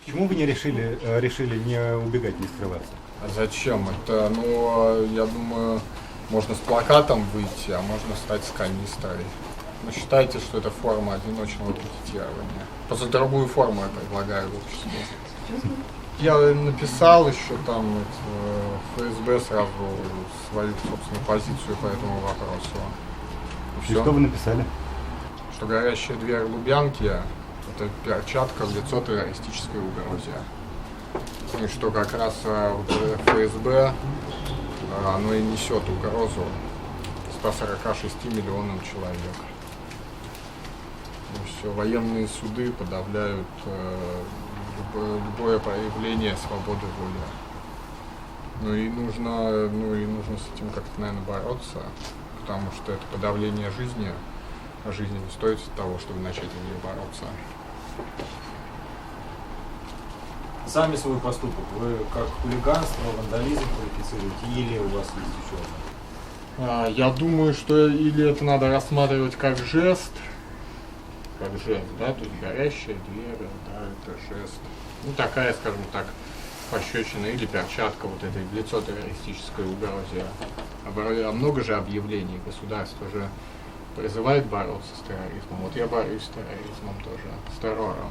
Почему вы не решили не убегать, не скрываться? А зачем? Это, я думаю, можно с плакатом выйти, а можно стать с канистрой. Но считайте, что это форма одиночного пикетирования. Просто другую форму я предлагаю в обществе. Я написал еще там ФСБ сразу свою собственную позицию по этому вопросу. И что вы написали? Что горящая дверь Лубянки — это перчатка в лицо террористической угрозе. И что как раз ФСБ, оно и несет угрозу 146 миллионам человек. И все, военные суды подавляют любое проявление свободы воли. И нужно с этим как-то, наверное, бороться, потому что это подавление жизни, а жизнь не стоит того, чтобы начать в нее бороться. Сами свой поступок вы как хулиганство, вандализм квалифицируете или у вас есть еще одно? Я думаю, что или это надо рассматривать как жест, да, то есть горящая дверь, да, это жест. Такая, скажем так, пощечина или перчатка вот этой в лицо террористической угрозе. А много же объявлений, государство же призывает бороться с терроризмом. Вот я борюсь с терроризмом тоже, с террором.